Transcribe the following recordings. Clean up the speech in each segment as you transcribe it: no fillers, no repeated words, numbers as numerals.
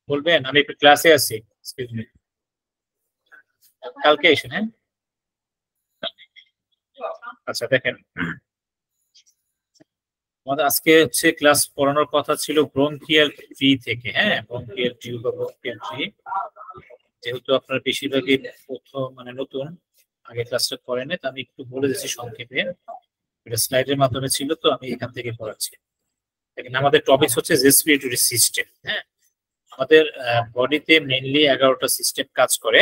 বলবেন আমি একটু ক্লাসে আছি, এক্সকিউজ মি, কালকে এসে। হ্যাঁ, আচ্ছা দেখেন, আমাদের আজকে হচ্ছে ক্লাস পড়ানোর কথা ছিল ব্রোনকিয়াল ট্রি থেকে। হ্যাঁ, ব্রোনকিয়াল টিউব বা ব্রোনকিয়াল ট্রি, যেহেতু আপনারা বেশিরভাগই প্রথম মানে নতুন, আগে ক্লাসটা করেন, তো আমি একটু বলে দিচ্ছি সংক্ষেপে। এটা স্লাইডের মাধ্যমে ছিল, তো আমি এখান থেকে পড়াচ্ছি। দেখেন, আমাদের টপিক হচ্ছে রেসপিরেটরি সিস্টেম। হ্যাঁ, আমাদের বডিতে মেইনলি 11টা সিস্টেম কাজ করে।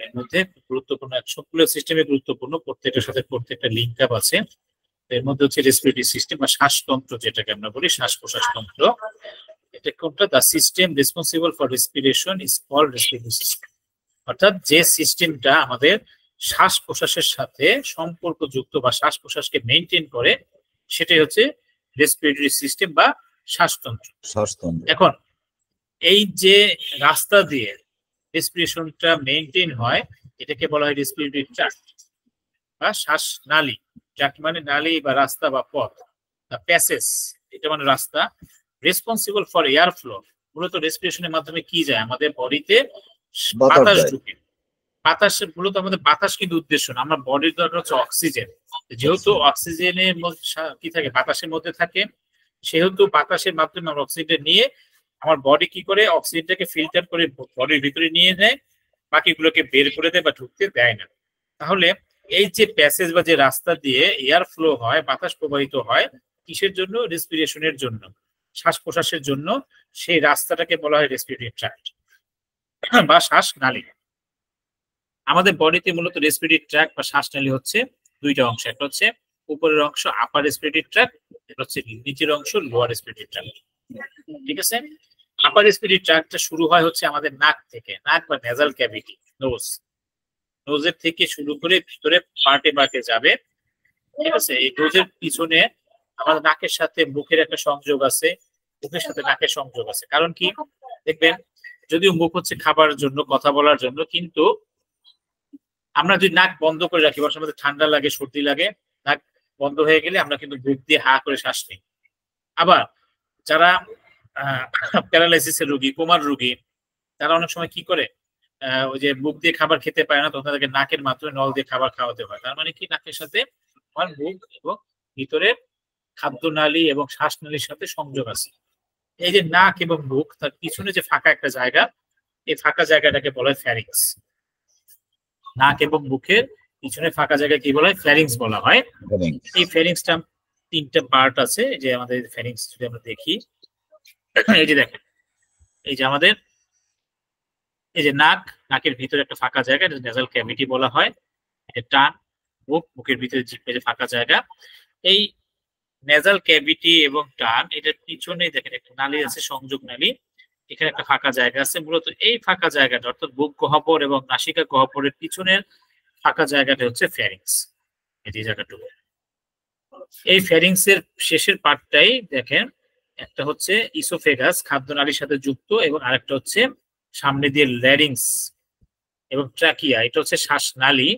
এর মধ্যে গুরুত্বপূর্ণ, সবগুলো সিস্টেমে গুরুত্বপূর্ণ, প্রত্যেকটার সাথে প্রত্যেকটা লিঙ্ক আপ আছে। এর মধ্যে হচ্ছে রেসপিরেটরি সিস্টেম বা শ্বাসতন্ত্র, যেটাকে আমরা বলি শ্বাস প্রশ্বাস তন্ত্র। এটা কোনটা? The system responsible for respiration is called respiratory system. অর্থাৎ যে সিস্টেমটা আমাদের শ্বাস প্রশ্বাসের সাথে সম্পর্কযুক্ত বা শ্বাস প্রশ্বাসকে মেনটেন করে, সেটাই হচ্ছে রেসপিরেটরি সিস্টেম বা শ্বাসতন্ত্র। এখন এই যে রাস্তা দিয়ে রেসপিরেশনটা মেনটেন হয়, এটাকে বলা হয় রেসপিরেটরি ট্র্যাক্ট বা শ্বাসনালী। ট্র্যাক্ট মানে নালী বা রাস্তা বা পথ, প্যাসেজ, এটা মানে রাস্তা। রেসপন্সিবল ফর এয়ার ফ্লো, মূলত রেসপিরেশনের মাধ্যমে কি যায় আমাদের বডিতে? বাতাস ঢুকে। বাতাস মূলত আমাদের বাতাস কিন্তু উদ্দেশ্য না, আমার বডির দরকার হচ্ছে অক্সিজেন। যেহেতু অক্সিজেনের কি থাকে, বাতাসের মধ্যে থাকে, সেহেতু বাতাসের মাধ্যমে আমরা অক্সিজেন নিয়ে আমার বডি কি করে অক্সিজেনটাকে ফিল্টার করে বডির ভিতরে নিয়ে নেয়, বাকিগুলোকে বের করে দেয় বা ঢুকতে দেয় না। তাহলে এই যে প্যাসেজ বা যে রাস্তা দিয়ে এয়ার ফ্লো হয়, বাতাস প্রবাহিত হয়, কিসের জন্য? রেসপিরেশনের জন্য, শ্বাস প্রশ্বাসের জন্য। সেই রাস্তাটাকে বলা হয় রেসপিরেটরি ট্র্যাক্ট বা শ্বাসনালী। আমাদের বডিতে মূলত রেসপিরেটরি ট্র্যাক্ট বা শ্বাসনালী হচ্ছে দুইটা অংশ। একটা হচ্ছে উপরের অংশ আপার রেসপিরেটরি ট্র্যাক্ট, এটা হচ্ছে নিচের অংশ লোয়ার রেসপিরেটরি ট্র্যাক্ট। ঠিক আছে, আপার রেসপিরেটরি ট্র্যাক্টটা শুরু হয় হচ্ছে আমাদের নাক থেকে, নাক বা নেজাল ক্যাভিটি, নোজ, নোজের থেকে শুরু করে ভিতরে পার্টে পার্টে যাবে। ঠিক আছে, এই নোজের পিছনে আমাদের নাকের সাথে মুখের একটা সংযোগ আছে, মুখের সাথে নাকের সংযোগ আছে। কারণ কি, দেখবেন যদিও মুখ হচ্ছে খাবার জন্য, কথা বলার জন্য, কিন্তু আমরা যদি নাক বন্ধ করে রাখি, বর্ষার মধ্যে ঠান্ডা লাগে, সর্দি লাগে, নাক বন্ধ হয়ে গেলে আমরা কিন্তু মুখ দিয়ে হা করে শ্বাস নিই। আবার যারা প্যারালাইসিসের রোগী, কোমার রোগী, তারা অনেক সময় কি করে, ওই যে মুখ দিয়ে খাবার খেতে পারে না, তখন তাদেরকে নাকের মাধ্যমে নল দিয়ে খাবার খাওয়াতে হয়। তার মানে কি, নাকের সাথে আমার মুখ এবং ভিতরের খাদ্যনালী এবং শ্বাসনালীর সাথে সংযোগ আছে। এই যে নাক এবং মুখ, তার পিছনে যে ফাঁকা একটা জায়গা, এই ফাঁকা জায়গাটাকে বলা হয় ফ্যারিংস। নাক এবং মুখের পিছনে ফাঁকা জায়গায় কি বলা হয়? ফ্যারিংস বলা হয়। এই ফ্যারিংসটা তিনটা পার্ট আছে। যে আমাদের ফ্যারিংস যদি আমরা দেখি, এই যে দেখেন, এই যে আমাদের এই যে নাক, নাকের ভিতরে একটা ফাঁকা জায়গা, নেজাল ক্যাভিটি বলা হয়। এটা টান, মুখ, মুখের ভিতরে জিহ্বার যে ফাঁকা জায়গা, এই নেজাল ক্যাভিটি এবং টান, এটার পিছনে দেখেন একটা নালী আছে, সংযোগ নালী। এখানে একটা ফাঁকা জায়গা আছে। মূলত এই ফাঁকা জায়গাটা, অর্থাৎ বুক গহ্বর এবং নাসিকা গহ্বরের পিছনের ফাঁকা জায়গাটা হচ্ছে ফ্যারিংস। এই জায়গাটুকু, এই ফ্যারিংস এর শেষের পার্টটাই দেখেন, একটা হচ্ছে ইসোফেগাস, খাদ্যনালীর সাথে যুক্ত, এবং আরেকটা হচ্ছে সামনে দিয়ে ল্যারিংস এবং ট্রাকিয়া, এটা হচ্ছে শ্বাসনালী।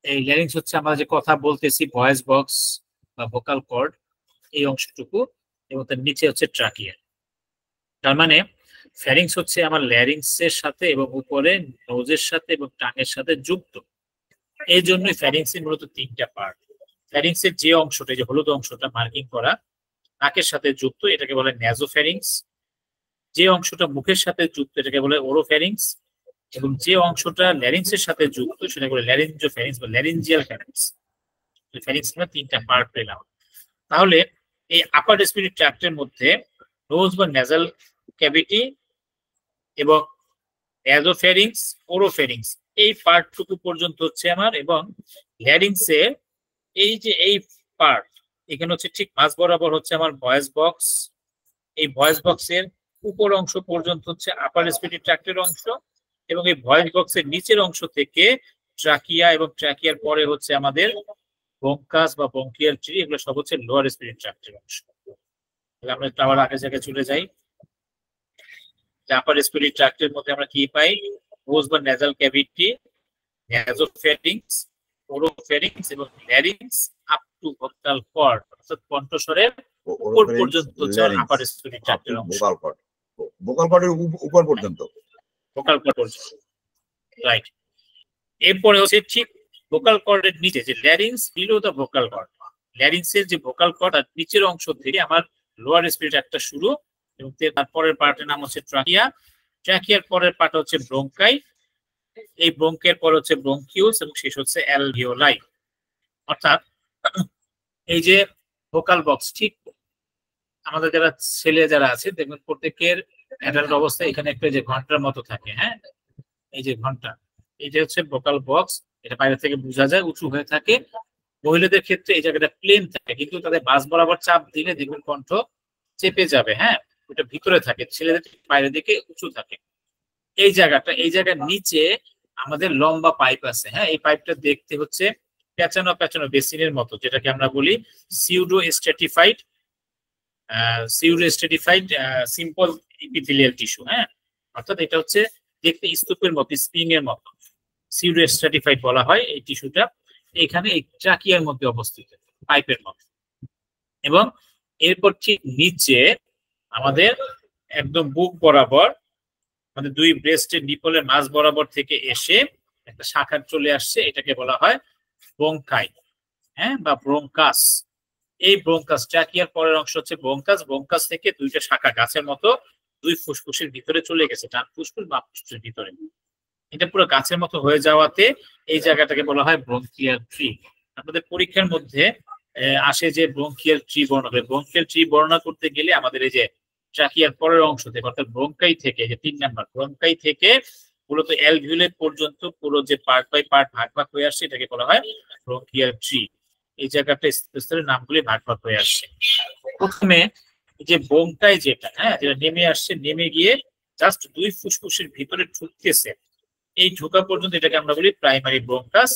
এই ল্যারিংস হচ্ছে আমরা যে কথা বলতেছি, ভয়েস বক্স বা ভোকাল কর্ড, এই অংশটুকু, এবং তার নিচে হচ্ছে ট্রাকিয়া। তার মানে ফ্যারিংস হচ্ছে আমার ল্যারিংস এর সাথে এবং উপরে নোজের সাথে এবং টাঙের সাথে যুক্ত। এই জন্যই ফ্যারিংস এর মূলত তিনটা পার্ট। ফ্যারিংস এর যে অংশটা, যে হলুদ অংশটা মার্কিং করা, নাকের সাথে যুক্ত, এটাকে বলে ন্যাজোফ্যারিংস। যে অংশটা মুখের সাথে যুক্ত, এটাকে বলে ওরোফ্যারিংস। এবং যে অংশটা ল্যারিংস এর সাথে যুক্ত, সেটাকে বলে ল্যারিঞ্জোফ্যারিংস বা ল্যারিঞ্জিয়াল ফ্যারিংস। ফ্যারিংস এর তিনটা পার্ট পেলাম। তাহলে এই আপার রেসপিরেটরি ট্র্যাক্টের মধ্যে নোজ বা নেজাল ক্যাভিটি এবং ন্যাজোফ্যারিংস, ওরোফ্যারিংস, এই পার্টটুকু পর্যন্ত হচ্ছে আমার। এবং ল্যারিংসে এই যে এই পার্ট, এখানে হচ্ছে ঠিক মাঝ বরাবর হচ্ছে আমার ভয়েস বক্স। এই ভয়েস বক্সের উপর অংশ পর্যন্ত হচ্ছে আপার রেসপিরেটরি ট্র্যাক্টের অংশ, এবং এই ভয়েস বক্সের নিচের অংশ থেকে ট্রাকিয়া, এবং ট্রাকিয়ার পরে হচ্ছে আমাদের ব্রঙ্কাস বা ব্রঙ্কিয়াল ট্রি, এগুলো সব হচ্ছে লোয়ার রেসপিরেটরি ট্র্যাক্টের অংশ। আমরা একটু আবার আগের জায়গায় চলে যাই। আপার রেসপিরেটরি ট্র্যাক্টের মধ্যে আমরা কি পাই? নোজ বা নেজাল ক্যাভিটি, ন্যাসোফ্যারিংস, ওরোফ্যারিংস এবং larynx up to vocal cord, অর্থাৎ কণ্ঠস্বরের উপর পর্যন্ত হচ্ছে আপার রেসপিরেটরি ট্র্যাক্টের অংশ। ভোকাল কর্ডের উপর পর্যন্ত, ভোকাল কর্ড পর্যন্ত, রাইট। এরপরে হচ্ছে ঠিক ভোকাল কর্ডের নিচে যে larynx below the vocal cord, ল্যারিংসের যে ভোকাল কর্ড আর নিচের অংশ থেকে আমার লোয়ার রেসপিরেটরি একটা শুরু, এবং তারপরের পার্টের নাম হচ্ছে ট্রাকিয়া। ট্রাকিয়ার পরের পার্ট হচ্ছে ব্রোঙ্কাই, এই ব্রোঙ্কের পর হচ্ছে ব্রোঙ্কিউলস এবং শেষ হচ্ছে অ্যালভিওলাই। অর্থাৎ এই যে ভোকাল বক্স, ঠিক আমাদের যারা ছেলে যারা আছে দেখবেন প্রত্যেকের অ্যাডাল্ট অবস্থায় এখানে একটা যে ঘন্টার মতো থাকে, হ্যাঁ, এই যে ঘন্টা, এই যে হচ্ছে ভোকাল বক্স, এটা বাইরে থেকে বোঝা যায় উঁচু হয়ে থাকে। মহিলাদের ক্ষেত্রে এই জায়গাটা প্লেন থাকে, কিন্তু তাদের বাস বরাবর চাপ দিলে দেখবেন কণ্ঠ চেপে যাবে, হ্যাঁ, ওটা ভিতরে থাকে, ছেলেদের বাইরের দিকে উঁচু থাকে। এই জায়গার নিচে আমাদের লম্বা পাইপ আছে, হ্যাঁ, এই পাইপটা দেখতে হচ্ছে প্যাচানো প্যাচানো বেসিনের মতো, যেটাকে আমরা বলি pseudo stratified simple epithelial tissue, হ্যাঁ, অর্থাৎ এটা হচ্ছে দেখতে স্তূপের মতো, স্প্রিং এর মতো, সিউডো স্ট্র্যাটিফাইড বলা হয় এই টিস্যুটা। এখানে এই ট্রাকিয়ার মধ্যে অবস্থিত, পাইপের মধ্যে। এবং এরপর ঠিক নিচে আমাদের একদম বুক বরাবর, আমাদের দুই ব্রেস্টের নিপলের মাঝ বরাবর থেকে এসে একটা শাখা চলে আসছে, এটাকে বলা হয় ব্রোঙ্কাই, হ্যাঁ, বা ব্রোঙ্কাস। এই ব্রোঙ্কাস, ট্রাকিয়ার পরের অংশ হচ্ছে ব্রোঙ্কাস। ব্রোঙ্কাস থেকে দুইটা শাখা গাছের মতো দুই ফুসফুসের ভিতরে চলে গেছে, ডান ফুসফুস বা ফুসফুসের ভিতরে। এটা পুরো গাছের মতো হয়ে যাওয়াতে এই জায়গাটাকে বলা হয় ব্রোঙ্কিয়াল ট্রি। আমাদের পরীক্ষার মধ্যে আসে যে ব্রোঙ্কিয়াল ট্রি বর্ণনা করে। ব্রোঙ্কিয়াল ট্রি বর্ণনা করতে গেলে আমাদের এই যে ট্রাকিয়ার পরের অংশ থেকে, অর্থাৎ ব্রোঙ্কাই থেকে, যে 3 নাম্বার ব্রোঙ্কাই থেকে মূলত অ্যালভিওলের পর্যন্ত পুরো যে পার্ট বাই পার্ট ভাগ ভাগ হয়ে আসছে, এটাকে বলা হয় ব্রোঙ্কিয়াল ট্রি। এই জায়গাটা স্তরের নামগুলি ভাগ ভাগ হয়ে আসছে। প্রথমে যে ব্রোঙ্কাই যেটা, হ্যাঁ, যেটা নেমে আসছে, নেমে গিয়ে জাস্ট দুই ফুসফুসের ভিতরে ঢুকতেছে, এই ঢোকা পর্যন্ত এটাকে আমরা বলি প্রাইমারি ব্রোঙ্কাস।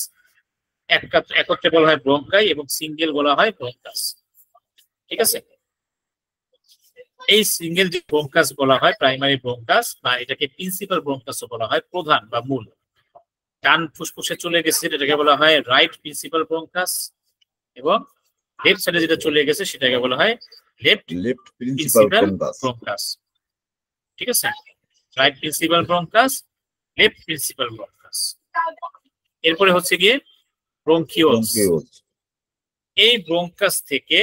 একত্রে বলা হয় ব্রোঙ্কাই এবং সিঙ্গেল বলা হয় ব্রোঙ্কাস, ঠিক আছে। এই সিঙ্গেল যে ব্রোঙ্কাস বলা হয় প্রাইমারি ব্রোঙ্কাস, বা এটাকে প্রিন্সিপাল ব্রোঙ্কাসও বলা হয়, প্রধান বা মূল। ডান ফুসফুসে চলে গেছে এটাকে বলা হয় রাইট প্রিন্সিপাল ব্রোঙ্কাস, এবং লেফট সাইডে যেটা চলে গেছে সেটাকে বলা হয় লেফট প্রিন্সিপাল ব্রোঙ্কাস, ঠিক আছে। Right principal bronchus, left principal bronchus. এরপরে হচ্ছে গিয়ে ব্রোঙ্কিওলস। এই ব্রোঙ্কাস থেকে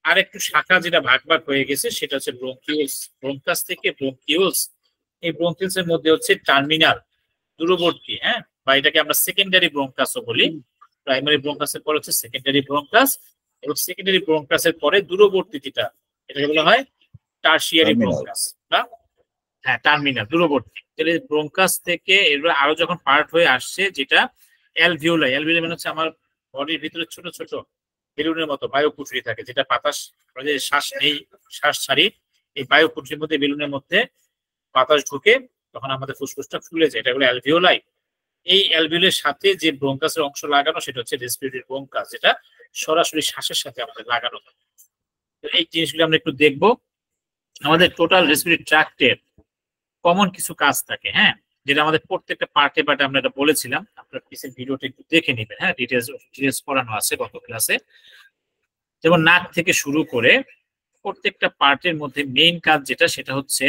আর একটু শাখা যেটা ভাগ ভাগ হয়ে গেছে সেটা হচ্ছে ব্রোঙ্কিওলস। ব্রোঙ্কাস থেকে ব্রোঙ্কিওলস, এই ব্রোঙ্কিওলস এর মধ্যে হচ্ছে টার্মিনাল, দূরবর্তী, হ্যাঁ, বা এটাকে আমরা সেকেন্ডারি ব্রোঙ্কাসও বলি। প্রাইমারি ব্রোঙ্কাসের পরে হচ্ছে সেকেন্ডারি ব্রোঙ্কাস, এবং সেকেন্ডারি ব্রোঙ্কাসের পরে দূরবর্তী যেটা, এটাকে বলা হয় টারশিয়ারি ব্রোঙ্কাস, বা হ্যাঁ টার্মিনাল, দূরবর্তী। তাহলে ব্রোঙ্কাস থেকে এগুলো আরো যখন পার্ট হয়ে আসছে, যেটা অ্যালভিওলাই, অ্যালভিওলাই মানে হচ্ছে আমার বডির ভিতরে ছোট ছোট বেলুনের মতো বায়ুকুঠরি থাকে, যেটা বাতাস, শ্বাস নেই, শ্বাস ছাড়ি, এই বায়ুকুঠরির মধ্যে বেলুনের মধ্যে বাতাস ঢুকে তখন আমাদের ফুসফুসটা ফুলে যায়, এটা হলো অ্যালভিওলাই। এই অ্যালভিওলের সাথে যে ব্রোঙ্কাসের অংশ লাগানো সেটা হচ্ছে রেসপিরেটরি ব্রোঙ্কাস, যেটা সরাসরি শ্বাসের সাথে আমাদের লাগানো থাকে। তো এই জিনিসগুলো আমরা একটু দেখবো। আমাদের টোটাল রেসপিরেটরি ট্র্যাক্টের কমন কিছু কাজ থাকে, হ্যাঁ, যেটা আমাদের প্রত্যেকটা পার্টে পার্টে আমরা এটা বলেছিলাম, আপনার পিছনে ভিডিওটা একটু দেখে নেবেন, হ্যাঁ, ডিটেলস করানো আছে গত ক্লাসে। যেমন নাক থেকে শুরু করে প্রত্যেকটা পার্টের মধ্যে মেইন কাজ যেটা, সেটা হচ্ছে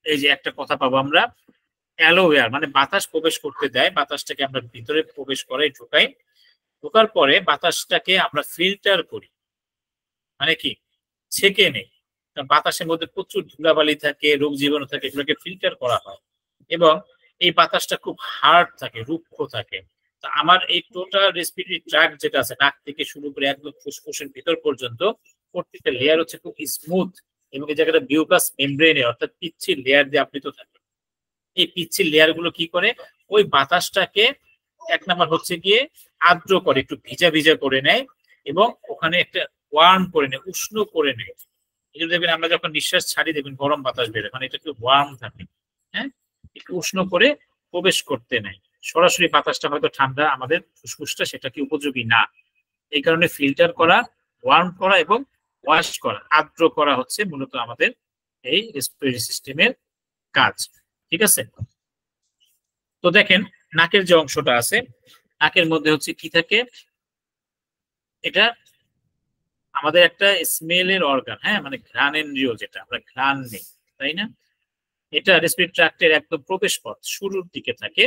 এই যে একটা কথা পাবো আমরা, অ্যালোওয়্যার, মানে বাতাস প্রবেশ করতে দেয়, বাতাসটাকে আমরা ভিতরে প্রবেশ করাই, ঢোকাই। ঢোকার পরে বাতাসটাকে আমরা ফিল্টার করি, মানে কি ছেঁকে নেই। বাতাসের মধ্যে প্রচুর ধুলাবালি থাকে, রোগ জীবাণু থাকে, এগুলোকে ফিল্টার করা হয়, এবং এই বাতাসটা খুব হার্ড থাকে, রুক্ষ থাকে। তা আমার এই টোটাল রেসপিরেটরি ট্র্যাক্ট যেটা আছে, নাক থেকে শুরু করে একদম ফুসফুসের ভিতর পর্যন্ত প্রত্যেকটা লেয়ার হচ্ছে খুব স্মুথ, এবং এই জায়গাটা মিউকাস মেমব্রেনে, অর্থাৎ পিচ্ছিল লেয়ার দিয়ে আবৃত থাকে। এই পিচ্ছিল লেয়ার গুলো কি করে, ওই বাতাসটাকে এক নাম্বার হচ্ছে গিয়ে আর্দ্র করে, একটু ভিজা ভিজা করে নেয়, এবং ওখানে একটা ওয়ার্ম করে নেয়, উষ্ণ করে নেয়। এটা দেখবেন আমরা যখন নিঃশ্বাস ছাড়ি দেখবেন গরম বাতাস বেরোয়, মানে এটা একটু ওয়ার্ম থাকে, হ্যাঁ, একটু উষ্ণ করে প্রবেশ করতে নেয়। সরাসরি বাতাসটা হয়তো ঠান্ডা, আমাদের ফুসফুসটা সেটা কি উপযোগী না, এই কারণে ফিল্টার করা, ওয়ার্ম করা এবং ওয়াশ করা, আর্দ্র করা হচ্ছে মূলত আমাদের এই রেসপিরেটরি সিস্টেমের কাজ। ঠিক আছে, তো দেখেন নাকের যে অংশটা আছে, নাকের মধ্যে হচ্ছে কি থাকে, এটা আমাদের একটা স্মেলের অর্গান, হ্যাঁ, মানে ঘ্রাণেন্দ্রিয়, যেটা আমরা ঘ্রাণ নেই, তাই না? এটা রেসপিরেটরি ট্র্যাক্টের একদম প্রবেশ পথ, শুরুর দিকে থাকে।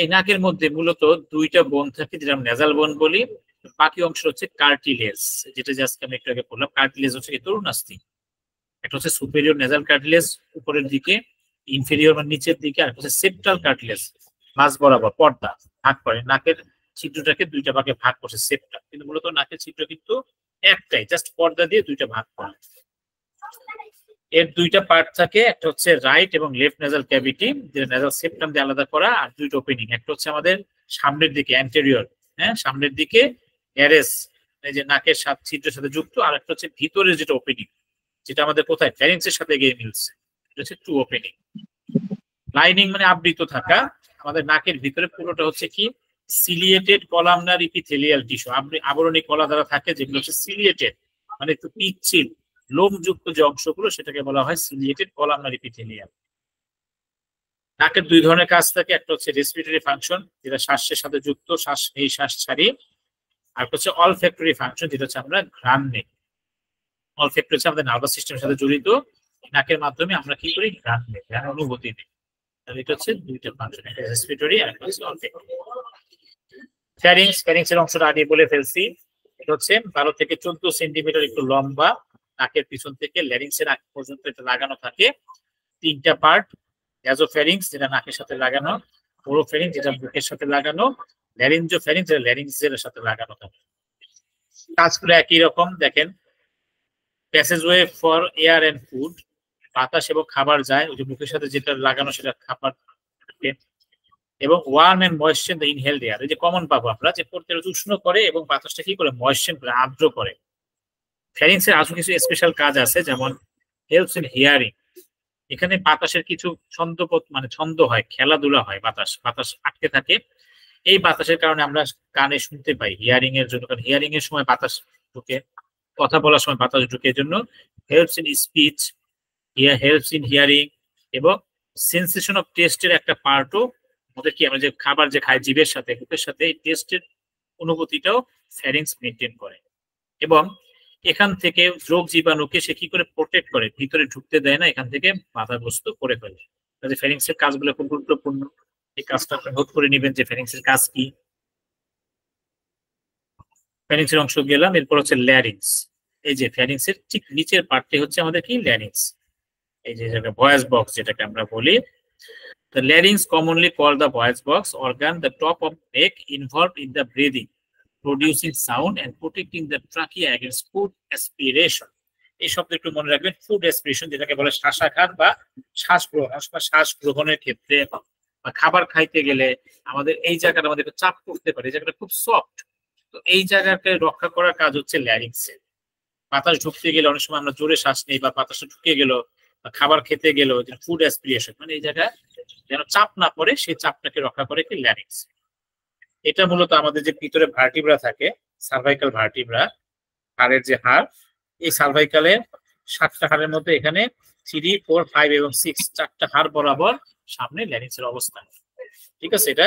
এই নাকের মধ্যে মূলত দুইটা বোন থাকে, যেটা আমরা নেজাল বোন বলি। বাকি অংশ হচ্ছে কার্টিলেজ, যেটা জাস্ট আমি একটু আগে বললাম। কার্টিলেজ হচ্ছে তরুণাস্থি। একটা হচ্ছে সুপেরিয়র নেজাল কার্টিলেজ উপরের দিকে, ইনফেরিয়র মানে নিচের দিকে, আর হচ্ছে সেপ্টাল কার্টিলেজ মাঝ বরাবর পর্দা ভাগ করে। নাকের ছিদ্রটাকে দুইটা ভাগে ভাগ করছে সেপ্টা, কিন্তু মূলত নাকের ছিদ্র কিন্তু একটাই, জাস্ট পর্দা দিয়ে দুইটা ভাগ করা। এর দুইটা পার্ট থাকে, একটা হচ্ছে রাইট এবং লেফট নেজাল ক্যাভিটি, যেটা নেজাল সেপ্টাম দিয়ে আলাদা করা, আর দুইটা ওপেনিং। একটা হচ্ছে আমাদের সামনের দিকে অ্যান্টেরিয়র, হ্যাঁ, সামনের দিকে এরেস, এই যে নাকের ছিদ্রের সাথে যুক্ত, আর একটা হচ্ছে ভিতরের যেটা ওপেনিং, যেটা আমাদের কোথায় ফ্যারিংসের সাথে গিয়ে মিলছে, এটা হচ্ছে টু ওপেনিং। লাইনিং মানে আবৃত থাকা। আমাদের নাকের ভিতরে পুরোটা হচ্ছে কি সিলিয়েটেড কলামনার ইপিথেলিয়াল টিস্যু, আবরণী কলা দ্বারা থাকে, যেগুলো হচ্ছে সিলিয়েটেড মানে একটু পিচ্ছিল লোমযুক্ত যে অংশগুলো, সেটাকে বলা হয় সিলিয়েটেড কলামনার ইপিথেলিয়াল। নাকের দুই ধরনের কাজ থাকে, একটা হচ্ছে রেসপিরেটরি ফাংশন, যেটা শ্বাসের সাথে যুক্ত, শ্বাস এই শ্বাস ছাড়ি। আর হচ্ছে অলফ্যাক্টরি ফাংশন, যেটা হচ্ছে আমরা ঘ্রাণ নেই। অলফ্যাক্টরি হচ্ছে আমাদের নার্ভাস সিস্টেমের সাথে জড়িত, নাকের মাধ্যমে আমরা কি করি, ঘ্রাণ নেই, ঘ্রাণ অনুভূতি নেই। এটা হচ্ছে দুইটা ফাংশন, একটা রেসপিরেটরি আর একটা হচ্ছে অলফ্যাক্টরি। ফ্যারিংস এর অংশটা আগে বলে ফেলছি। এটা হচ্ছে 12 থেকে 14 সেন্টিমিটার একটু লম্বা, নাকের পিছন থেকে ল্যারিংস এর আগ পর্যন্ত এটা লাগানো থাকে। তিনটা পার্ট, গ্যাজোফ্যারিংস যেটা নাকের সাথে লাগানো, ওরোফ্যারিংস যেটা মুখের সাথে লাগানো, ল্যারিঞ্জোফ্যারিংস যেটা ল্যারিংসের সাথে লাগানো থাকে। কাজগুলো একই রকম। দেখেন, প্যাসেজওয়ে ফর এয়ার এন্ড ফুড, বাতাস এবং খাবার যায়, ওই যে মুখের সাথে যেটা লাগানো সেটা খাবার। এবং warm and moisture the inhaled air, এই যে কমন পাবো আমরা, যে পড়তে উষ্ণ করে এবং বাতাসটা কি করে ময়েশ্চার করে, আর্দ্র করে। ফ্যারিংস এর আরো কিছু স্পেশাল কাজ আছে, যেমন হেল্পস ইন হিয়ারিং। এখানে বাতাসের কিছু ছন্দপথ মানে ছন্দ হয়, খেলাধুলা হয়, বাতাস আটকে থাকে। এই বাতাসের কারণে আমরা কানে শুনতে পাই, হিয়ারিং এর জন্য। কারণ হিয়ারিং এর সময় বাতাস ঢুকে, কথা বলার সময় বাতাস ঢুকে, এর জন্য helps in speech, helps in hearing. এবং সেন্সেশন অফ টেস্টের একটা পার্টও আমাদের কি, আমরা যে খাবার যে খাই জিভের সাথে মুখের সাথে, এই টেস্টের অনুভূতিটাও ফ্যারিংস মেনটেন করে। এবং এখান থেকে রোগ জীবাণুকে সে কি করে প্রোটেক্ট করে, ভিতরে ঢুকতে দেয় না, এখান থেকে বাধাগ্রস্ত করে ফেলে। কাজে ফ্যারিংস এর কাজগুলো খুব গুরুত্বপূর্ণ। এই কাজটা আপনি নোট করে নেবেন যে ফ্যারিংস এর কাজ কি। ফ্যারিংস এর অংশ গেলাম, এরপর হচ্ছে ল্যারিংস। এই যে ফ্যারিংস এর ঠিক নিচের পার্টটি হচ্ছে আমাদের কি ল্যারিংস, এই যে ভয়েস বক্স যেটাকে আমরা বলি। The larynx, commonly called the voice box organ, the top of neck involved in the breathing, producing sound and protecting the trachea against food aspiration. এই শব্দ একটু মনে রাখবেন, ফুড অ্যাসপিরেশন যেটাকে বলে শ্বাসাঘাত বা শ্বাস গ্রহণের ক্ষেত্রে বা খাবার খাইতে গেলে আমাদের এই জায়গাটা আমাদের চাপ করতে পারে, এই জায়গাটা খুব সফট। তো এই জায়গাকে রক্ষা করার কাজ হচ্ছে ল্যারিংসের। বাতাস ঢুকতে গেলে অনেক সময় আমরা জোরে শ্বাস নেই, বা বাতাসটা ঢুকে গেল, বা খাবার খেতে গেল, ফুড অ্যাসপিরেশন মানে এই জায়গায় যেন চাপ না পড়ে, সেই চাপটাকে রক্ষা করে কি ল্যারিংস। এটা মূলত আমাদের যে ভিতরে ভার্টিব্রা থাকে, সার্ভাইকাল ভার্টিব্রা, হাড়ের যে হাড়, এই সার্ভাইকালের 7টা হাড়ের মধ্যে এখানে 3, 4, 5 এবং 6 চারটা হাড় বরাবর সামনে ল্যারিংস এর অবস্থান। ঠিক আছে, এটা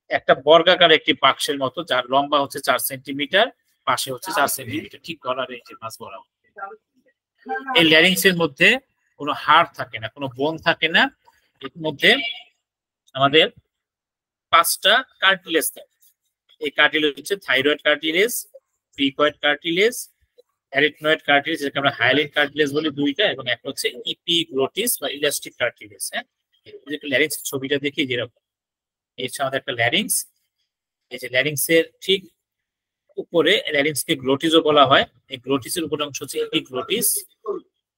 একটা বর্গাকার একটি বাক্সের মতো, যার লম্বা হচ্ছে 4 সেন্টিমিটার, পাশে হচ্ছে 4 সেন্টিমিটার, ঠিক গলার এই যে মাঝ বরাবর। এই ল্যারিংস এর মধ্যে কোনো হাড় থাকে না, কোনো বোন থাকে না। এর মধ্যে আমাদের 5টা কার্টিলেজ থাকে। এই কার্টিলেজ হচ্ছে thyroid cartilage, cricoid cartilage, arytenoid cartilage, যেটাকে আমরা হায়ালিন কার্টিলেজ বলি 2টা, এবং একটা হচ্ছে ইপিগ্লোটিস বা ইলাস্টিক কার্টিলেজ। হ্যাঁ, ল্যারিংস ছবিটা দেখি যেরকম, এই হচ্ছে আমাদের একটা ল্যারিংস। এই যে ল্যারিংস এর ঠিক উপরে ল্যারিংস কে গ্লোটিসও বলা হয়। এই গ্লোটিসের উপর অংশ হচ্ছে এপিগ্লোটিস।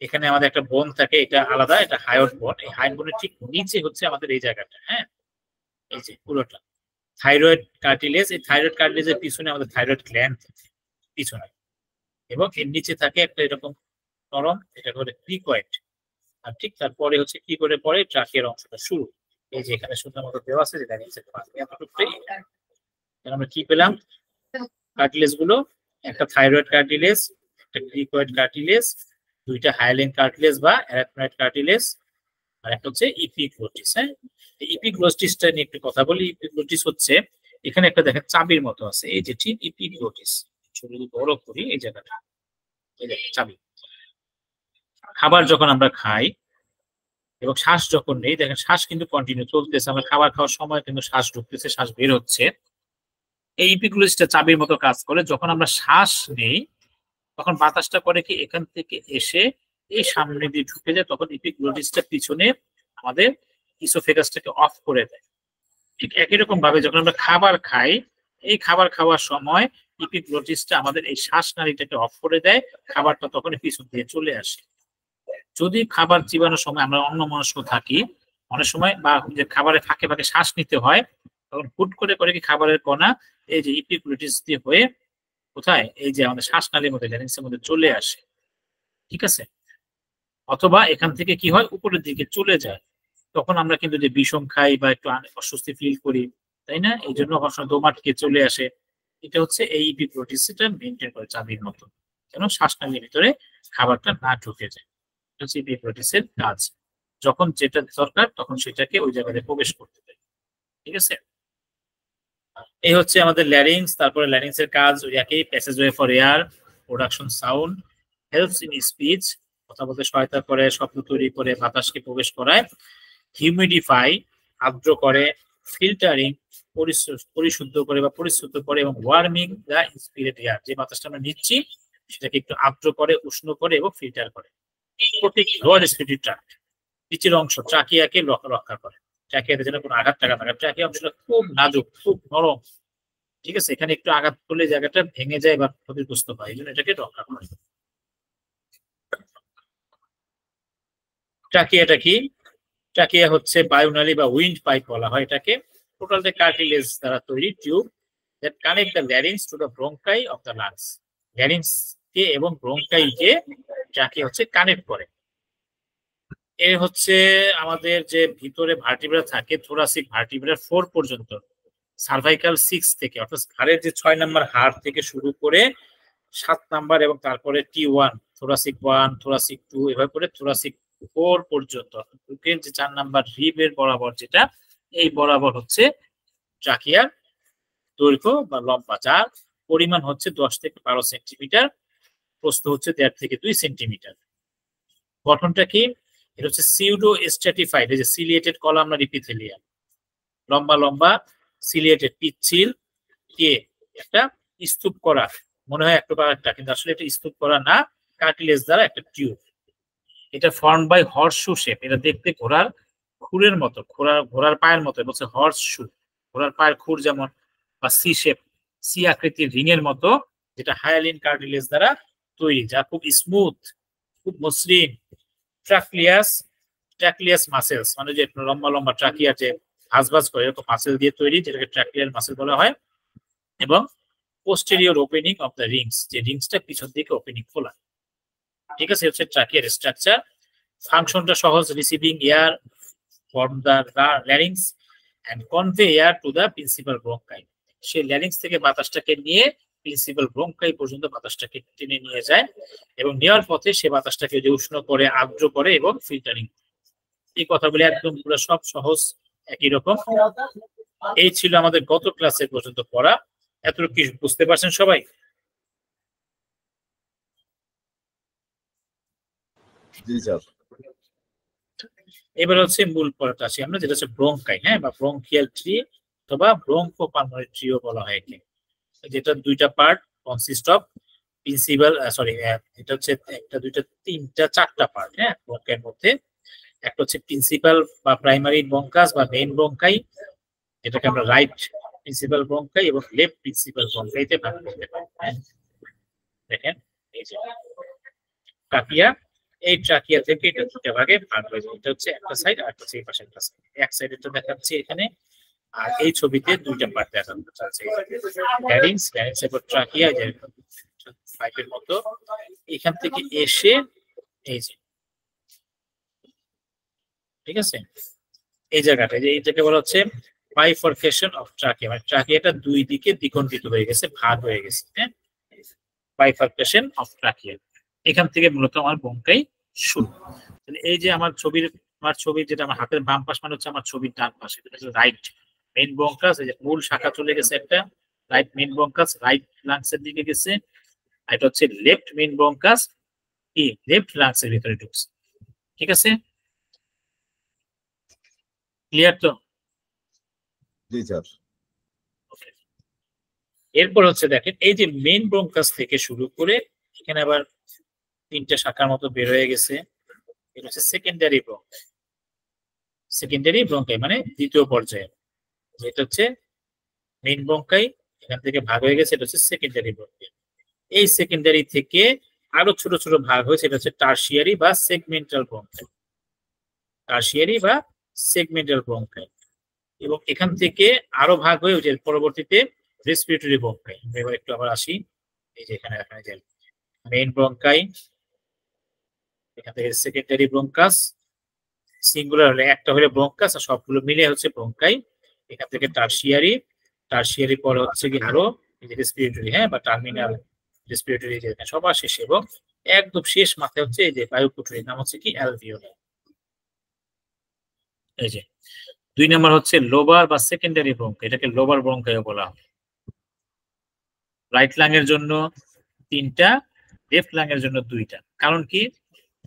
এখানে আমাদের একটা বোন থাকে, এটা আলাদা, এটা হায়োড বোন। এই হায়োড বোনের ঠিক নিচে হচ্ছে আমাদের এই জায়গাটা, হ্যাঁ, এই যে পুরোটা থাইরয়েড কার্টিলেজ। এই থাইরয়েড কার্টিলেজের পিছনে আমাদের থাইরয়েড গ্ল্যান্ড পিছনে, এবং এর নিচে থাকে একটা এরকম নরম, এটা করে ক্রিকয়েড। আর ঠিক তারপরে হচ্ছে কি করে পরে ট্রাকের অংশটা শুরু, এই যে এখানে সুন্দর মতো দেওয়া আছে, যেটা নিচে এতটুকুই। আমরা কি পেলাম, কার্টিলেজ গুলো, একটা থাইরয়েড কার্টিলেজ, একটা ক্রিকয়েড কার্টিলেজ, 2টা হায়ালিন কার্টিলেজ বা অ্যারাথনয়েড কার্টিলেজ, আর একটা হচ্ছে ইপিগ্লোটিস। হ্যাঁ, ইপিগ্লোটিসটা নিয়ে একটু কথা বলি। ইপিগ্লোটিস হচ্ছে এখানে একটা দেখেন চাবির মতো আছে, এই যে ঠিক ইপিগ্লোটিস, যদি বড় করি এই জায়গাটা, এই দেখেন চাবি। খাবার যখন আমরা খাই এবং শ্বাস যখন নেই, দেখেন শ্বাস কিন্তু কন্টিনিউ চলতেছে, আমরা খাবার খাওয়ার সময় কিন্তু শ্বাস ঢুকতেছে, শ্বাস বের হচ্ছে। এই ইপিগ্লোটিসটা চাবির মতো কাজ করে। যখন আমরা শ্বাস নেই তখন বাতাসটা করে কি এখান থেকে এসে এই সামনে দিয়ে ঢুকে যায়, তখন ইপিগ্লোটিসটা পিছনে আমাদের ইসোফেগাসটাকে অফ করে দেয়। ঠিক একই রকম ভাবে যখন আমরা খাবার খাই, এই খাবার খাওয়ার সময় ইপিগ্লোটিসটা আমাদের এই শ্বাসনালীটাকে অফ করে দেয়, খাবারটা তখন পিছন দিয়ে চলে আসে। যদি খাবার চিবানোর সময় আমরা অন্যমনস্ক থাকি অনেক সময়, বা যে খাবারের ফাঁকে ফাঁকে শ্বাস নিতে হয়, তখন হুট করে করে কি খাবারের কণা এই যে ইপিগ্লোটিস দিয়ে হয়ে কোথায়, এই যে আমাদের শ্বাসনালীর মধ্যে ল্যারিংসের মধ্যে চলে আসে। ঠিক আছে, অথবা এখান থেকে কি হয় উপরের দিকে চলে যায়, তখন আমরা কিন্তু যে বিষম খাই বা একটু অস্বস্তি ফিল করি, তাই না? এই জন্য সবসময় দম আটকে চলে আসে। এটা হচ্ছে এই ইপিগ্লোটিসটা মেনটেন করে চাবির মতো, যেন শ্বাসনালীর ভিতরে খাবারটা না ঢুকে যায়। এটা হচ্ছে ইপিগ্লোটিসের কাজ, যখন যেটা দরকার তখন সেটাকে ওই জায়গায় প্রবেশ করতে দেয়। ঠিক আছে, এই হচ্ছে আমাদের ল্যারিংস। তারপরে ল্যারিংস এর কাজ ওই একই, passageway for air, production sound, helps in speech, কথা বলতে সহায়তা করে, শব্দ তৈরি করে, বাতাসকে প্রবেশ করায়, হিউমিডিফাই, আর্দ্র করে, ফিল্টারিং, পরিশুদ্ধ করে বা পরিশুদ্ধ করে, এবং ওয়ার্মিং দ্য ইন্সপিরেট এয়ার, যে বাতাসটা আমরা নিচ্ছি সেটাকে একটু আর্দ্র করে, উষ্ণ করে এবং ফিল্টার করে। প্রোটেক্ট লোয়ার রেসপিরেটরি ট্র্যাক্ট, নিচের অংশ ট্রাকিয়াকে রক্ষা করে, ট্রাকিয়াতে যেন কোনো আঘাত টাঘাত না, ট্রাকিয়া অংশটা খুব নাজুক, খুব নরম। ঠিক আছে, এখানে একটু আঘাত করলে জায়গাটা ভেঙে যায় বা ক্ষতিগ্রস্ত হয়, এই জন্য এটাকে রক্ষা করে। ট্রাকিয়াটা কি? ট্রাকিয়া হচ্ছে বায়ুনালী বা উইন্ড পাইপ বলা হয় এটাকে। টোটালটা কার্টিলেজ দ্বারা তৈরি tube that connect the larynx to the bronchi of the lungs. larynx কে এবং ব্রঙ্কাই কে ট্রাকিয়া হচ্ছে কানেক্ট করে। এর হচ্ছে আমাদের যে ভিতরে ভার্টিব্রা থাকে, থোরাসিক ভার্টিব্রা 4 পর্যন্ত, সার্ভাইকাল 6 থেকে, অর্থাৎ ঘাড়ের যে 6 নম্বর হাড় থেকে শুরু করে 7 নাম্বার এবং তারপরে T1, থোরাসিক 1, থোরাসিক 2, এভাবে করে থোরাসিক 4 পর্যন্ত, বুকের যে 4 নাম্বার রিবের বরাবর যেটা, এই বরাবর হচ্ছে ট্রাকিয়ার দৈর্ঘ্য বা লম্বা, যার পরিমাণ হচ্ছে 10 থেকে 12 সেন্টিমিটার, প্রস্থ হচ্ছে 1.5 থেকে 2 সেন্টিমিটার। গঠনটা কি? এটা হচ্ছে সিউডো স্ট্র্যাটিফাইড, এই যে সিলিয়েটেড কলামনার এপিথেলিয়াম, লম্বা লম্বা সিলিয়েটেড পিচ্ছিল কে একটা স্তূপ করা, মনে হয় একটু একটা, কিন্তু আসলে এটা স্তূপ করা না, কার্টিলেজ দ্বারা একটা টিউব। এটা ফর্ম বাই হর্সশু শেপ, এটা দেখতে ঘোড়ার খুরের মতো, ঘোড়ার পায়ের মতো, বলছে হর্সশু, ঘোড়ার পায়ের খুর যেমন, বা সি শেপ, সি আকৃতির রিং এর মতো, যেটা হায়ালিন কার্টিলেজ দ্বারা তৈরি, যা খুব স্মুথ, খুব মসৃণ। ট্র্যাকলিয়াস মাসেলস, মানে যে লম্বা লম্বা ট্রাকিয়া যে ভাঁজ করে এরকম মাসেল দিয়ে তৈরি, যেটাকে ট্র্যাকলিয়ার মাসেল বলা হয়। এবং posterior opening of the Rings, যে রিংসটা পিছন দিকে ওপেনিং খোলা। ঠিক আছে, হচ্ছে ট্রাকিয়ার স্ট্রাকচার। ফাংশনটা সহজ, receiving air from the larynx and convey air to the principal bronchi, সেই ল্যারিংস থেকে বাতাসটাকে নিয়ে প্রিন্সিপাল ব্রঙ্কাই পর্যন্ত বাতাসটাকে টেনে নিয়ে যায়, এবং নেওয়ার পথে সে বাতাসটাকে যে উষ্ণ করে, আর্দ্র করে এবং ফিল্টারিং। এই কথাগুলি একদম পুরো সব সহজ, একই রকম। এই ছিল আমাদের গত ক্লাসে পর্যন্ত পড়া। এতটুকু কি বুঝতে পারছেন সবাই? জি স্যার। এবার হচ্ছে মূল পড়াটা আসি আমরা, যেটা হচ্ছে ব্রঙ্কাই, হ্যাঁ, বা ব্রঙ্কিয়াল ট্রি অথবা ব্রঙ্কোপালমোনারি ট্রিও বলা হয় একে, যেটা দুইটা part consist of principal, sorry, এটা হচ্ছে একটা, দুইটা, তিনটা, চারটা পার্ট, হ্যাঁ, ব্রঙ্কের মধ্যে। একটা হচ্ছে প্রিন্সিপাল বা প্রাইমারি ব্রঙ্কাস বা মেইন ব্রঙ্কাই, যেটাকে আমরা রাইট প্রিন্সিপাল ব্রঙ্কাই এবং লেফট প্রিন্সিপাল ব্রঙ্কাইতে ভাগ করতে পারি। দেখেন এই যে ট্রাকিয়া, এই ট্রাকিয়া থেকে এটা দুটো ভাগে ভাগ হয়ে যায়, এটা হচ্ছে একটা সাইড আর একটা হচ্ছে এই পাশে একটা সাইড। এক সাইড এটা দেখাচ্ছি এখানে, আর এই ছবিতে দুইটা পার্ট দেখানো যাচ্ছে, ল্যারিংস, ল্যারিংস এবং ট্রাকিয়া, যে পাইপের মতো এখান থেকে এসে এই যে, ঠিক আছে, এই জায়গাটা, যে এইটাকে বলা হচ্ছে বাইফরকেশন অফ ট্রাকিয়া, মানে ট্রাকিয়াটা দুই দিকে দ্বিখণ্ডিত হয়ে গেছে, ভাগ হয়ে গেছে, হ্যাঁ, বাইফরকেশন অফ ট্রাকিয়া। এখান থেকে মূলত আমার ব্রঙ্কাই শুরু। এই যে আমার ছবির আমার ছবি যেটা আমার হাতের বাম পাশ মানে হচ্ছে আমার ছবির ডান পাশে, এটা হচ্ছে রাইট মেইন ব্রঙ্কাস। এই যে মূল শাখা চলে গেছে একটা, right main bronchus right lungs এর দিকে গেছে। আর এটা হচ্ছে লেফট মেইন ব্রঙ্কাস কি লেফট লাংস এর ভিতরে ঢুকছে। ঠিক আছে, ক্লিয়ার তো? জি স্যার। এরপর হচ্ছে দেখেন এই যে মেইন ব্রঙ্কাস থেকে শুরু করে এখানে আবার 3টে শাখার মতো বের হয়ে গেছে, এটা হচ্ছে সেকেন্ডারি ব্রঙ্কাই। সেকেন্ডারি ব্রঙ্কাই মানে দ্বিতীয় পর্যায়ে, যেটা হচ্ছে মেইন ব্রঙ্কাই এখান থেকে ভাগ হয়ে গেছে, এটা হচ্ছে সেকেন্ডারি ব্রঙ্কাই। এই সেকেন্ডারি থেকে আরো ছোট ছোট ভাগ হয়েছে, এটা হচ্ছে টারশিয়ারি বা সেগমেন্টাল ব্রঙ্কাই। টারশিয়ারি বা সেগমেন্টাল ব্রঙ্কাই। এবং এখান থেকে আরো ভাগ হয়ে ওই যে পরবর্তীতে রেসপিরেটরি ব্রঙ্কাই। এবার একটু আবার আসি, এই যে এখানে মেইন ব্রঙ্কাই, এখান থেকে সেকেন্ডারি ব্রঙ্কাস, সিঙ্গুলার হলে একটা হলে ব্রঙ্কাস আর সবগুলো মিলে হচ্ছে ব্রঙ্কাই। এখান থেকে টারশিয়ারি, টারশিয়ারি পরে হচ্ছে কি আরো রেসপিরেটরি, হ্যাঁ, বা টার্মিনাল রেসপিরেটরি সবার শেষে, এবং একদম শেষ মাথায় হচ্ছে এই যে বায়ুকুঠুরি, নাম হচ্ছে কি অ্যালভিওলাই। এই যে 2 নম্বর হচ্ছে লোবার বা সেকেন্ডারি ব্রঙ্কাই, এটাকে লোবার ব্রঙ্কাইও বলা হয়। রাইট লাং এর জন্য 3টা, লেফট লাং এর জন্য 2টা। কারণ কি,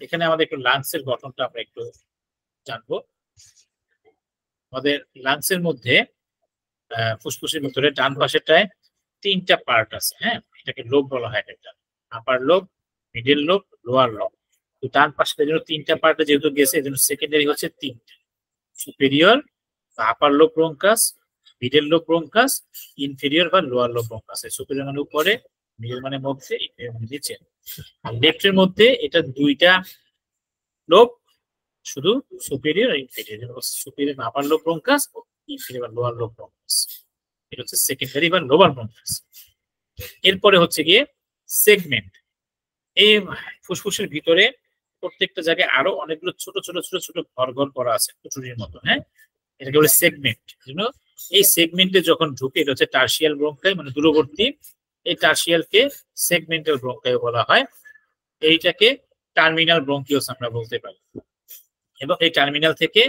এখানে আমাদের একটু লাংসের গঠনটা আমরা একটু জানবো। আমাদের লাংসের মধ্যে ফুসফুসের ভিতরে ডান পাশেটায় 3টা পার্ট আছে, হ্যাঁ, এটাকে লোব বলা হয়। এটা upper lobe, middle lobe, lower lobe. তো ডান পাশের জন্য 3টা পার্টে যেহেতু গেছে, এর জন্য সেকেন্ডারি হচ্ছে 3টা, সুপেরিয়র বা upper lobe bronchus, middle lobe bronchus, inferior বা লোয়ার লোব ব্রঙ্কাস। সুপেরিয়র মানে উপরে, মিডল মানে মধ্যে, ইনফেরিয়র মানে নিচে। আর লেফটের মধ্যে এটা 2টা লোব, শুধু সুপেরিয়র আর ইনফেরিয়র। সুপেরিয়র বা আপার লোব ব্রঙ্কাস, ইনফেরিয়র বা লোয়ার লোব ব্রঙ্কাস। এটা হচ্ছে সেকেন্ডারি বা লোয়ার ব্রঙ্কাস। এরপরে হচ্ছে গিয়ে সেগমেন্ট। এই ফুসফুসের ভিতরে প্রত্যেকটা জায়গায় আরো অনেকগুলো ছোট ছোট ছোট ছোট ঘর ঘর করা আছে কুঠুরির মতো, হ্যাঁ, এটাকে বলে সেগমেন্ট। এই সেগমেন্টে যখন ঢুকে, এটা হচ্ছে টার্সিয়াল ব্রঙ্কাই মানে দূরবর্তী। এই টার্সিয়ালকে সেগমেন্টাল ব্রঙ্কাই বলা হয়। এইটাকে টার্মিনাল ব্রঙ্কিওস আমরা বলতে পারি। এবং এই টার্মিনাল থেকে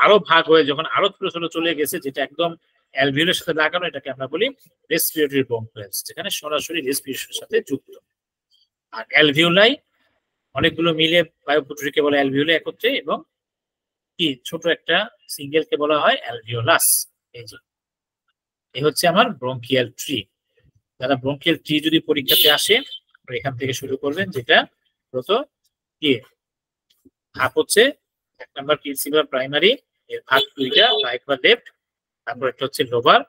আরো ভাগ হয়ে যখন আরো ছোট ছোট চলে গেছে, যেটা একদম অ্যালভিওলের সাথে লাগানো, এটাকে আমরা বলি রেসপিরেটরি ব্রঙ্কাইলস, যেখানে সরাসরি রেসপিরেশনের সাথে যুক্ত। আর অ্যালভিওলাই অনেকগুলো মিলে বায়ুকুঠুরিকে বলে অ্যালভিওলাই একত্রে, এবং কি ছোট একটা সিঙ্গেলকে বলা হয় অ্যালভিওলাস। এই যে এই হচ্ছে আমার ব্রঙ্কিয়াল ট্রি। যারা ব্রঙ্কিয়াল ট্রি যদি পরীক্ষাতে আসে, এখান থেকে শুরু করবেন, যেটা প্রথমত কি ভাগ হচ্ছে 1 নাম্বার প্রিন্সিপাল প্রাইমারি, এর ভাগ 2টা, রাইট বা লেফট, তারপর একটা হচ্ছে লোবার।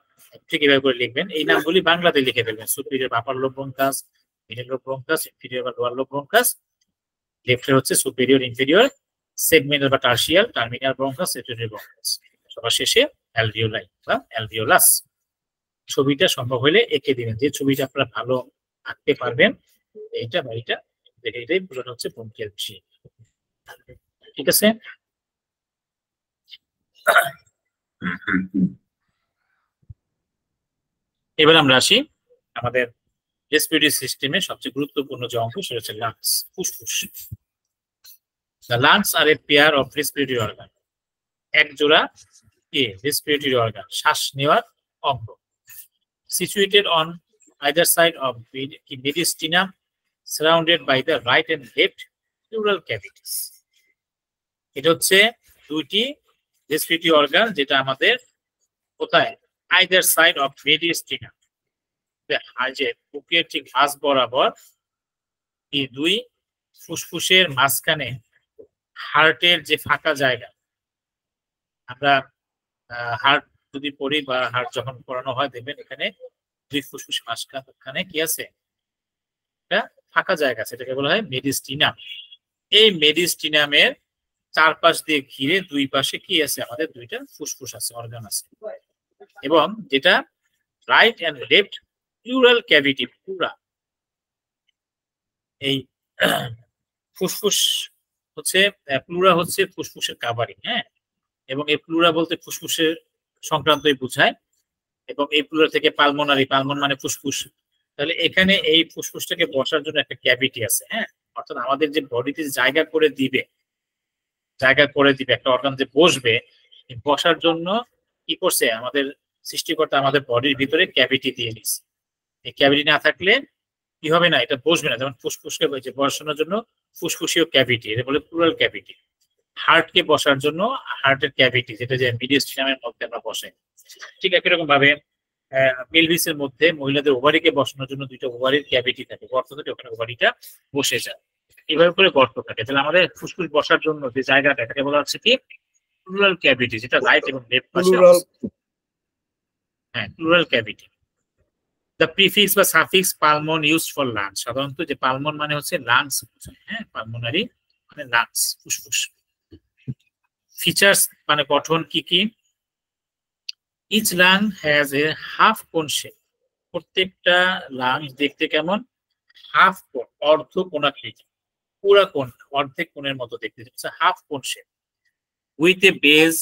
ঠিক এভাবে করে লিখবেন, এই নামগুলি বাংলাতে লিখে ফেলবেন। সুপিরিয়র বা upper lobe bronchus, middle lobe bronchus, inferior বা লোয়ার লোব ব্রঙ্কাস। লেফটে হচ্ছে সুপিরিয়র, ইনফেরিয়র, সেগমেন্টাল বা tertiary, terminal bronchus, secondary bronchus. সবার শেষে অ্যালভিওলাই বা অ্যালভিওলাস। ছবিটা সম্ভব হলে এঁকে দিবেন, যে ছবিটা আপনারা ভালো আঁকতে পারবেন, এইটা বা এইটা, এটাই পুরো হচ্ছে ব্রঙ্কিয়াল ট্রি। ঠিক আছে, এবার আমরা আসি আমাদের রেসপিরেটরি সিস্টেমের সবচেয়ে গুরুত্বপূর্ণ যে অংশ, সেটা হচ্ছে লাংস, ফুসফুস। The lungs are a pair of respiratory organ. এক জোড়া কি রেসপিরেটরি অর্গান, শ্বাস নেওয়ার অঙ্গ। Situated on either side of mediastinum, surrounded by the right and left pleural cavities. এটা হচ্ছে 2টি রেসপিরেটরি অর্গান, যেটা আমাদের কোথায়, আইদার সাইড অফ মেডিয়াস্টিনাম, যে বুকের ঠিক মাঝ বরাবর, এই 2 ফুসফুসের মাঝখানে হার্টের যে ফাঁকা জায়গা, আমরা হার্ট যদি পড়ি বা হার্ট যখন পড়ানো হয়, দেখবেন এখানে 2 ফুসফুস মাঝখানে কি আছে, একটা ফাঁকা জায়গা আছে, এটাকে বলা হয় মেডিস্টিনাম। এই মেডিস্টিনামের চারপাশ দিয়ে ঘিরে 2 পাশে কি আছে, আমাদের 2টা ফুসফুস আছে, অর্গান আছে। এবং যেটা right and left pleural cavity, পুরা এই ফুসফুস হচ্ছে, প্লুরা হচ্ছে ফুসফুসের কাভারিং, হ্যাঁ, এবং এই প্লুরা বলতে ফুসফুসের সংক্রান্তই বোঝায়। এবং এই প্লুরা থেকে পালমোনারি, পালমন মানে ফুসফুস, তাহলে এখানে এই ফুসফুসটাকে বসার জন্য একটা ক্যাভিটি আছে, হ্যাঁ, অর্থাৎ আমাদের যে বডিতে জায়গা করে দিবে জায়গা করে দিবে, একটা অর্গান যে বসবে, বসার জন্য কি করছে আমাদের সৃষ্টিকর্তা আমাদের বডির ভিতরে ক্যাভিটি দিয়ে দিচ্ছে। এই ক্যাভিটি না থাকলে কি হবে না, এটা বসবে না। যেমন ফুসফুসকে বসানোর জন্য ফুসফুসীয় ক্যাভিটি, এটা বলে প্লুরাল ক্যাভিটি। হার্টকে বসার জন্য হার্টের ক্যাভিটি, যেটা যে মিডিয়াস্টিনামের মধ্যে আমরা বসে, ঠিক একই রকম ভাবে পেলভিসের মধ্যে মহিলাদের ওভারিকে বসানোর জন্য দুইটা ওভারির ক্যাভিটি থাকে, গর্ত থাকে, ওখানে ওভারিটা বসে যায়, এইভাবে করে গর্ত থাকে। তাহলে আমাদের ফুসফুস বসার জন্য যে জায়গাটা, এটাকে বলা হচ্ছে কি প্লুরাল ক্যাভিটি, যেটা রাইট এবং লেফট পাশে। হ্যাঁ, প্লুরাল ক্যাভিটি। দ্য প্রিফিক্স বা সাফিক্স পালমন ইউজড ফর লাংস, সাধারণত যে পালমন মানে হচ্ছে লাংস, হ্যাঁ, পালমোনারি মানে লাংস, ফুসফুস। ফিচার্স মানে গঠন কি কি? Each lung has a half cone shape, প্রত্যেকটা লাংস দেখতে কেমন? হাফ কোন, অর্ধ কোণাকৃতি, পুরা কোণ, অর্ধেক কোণের মতো দেখতে, half cone shape. With a base,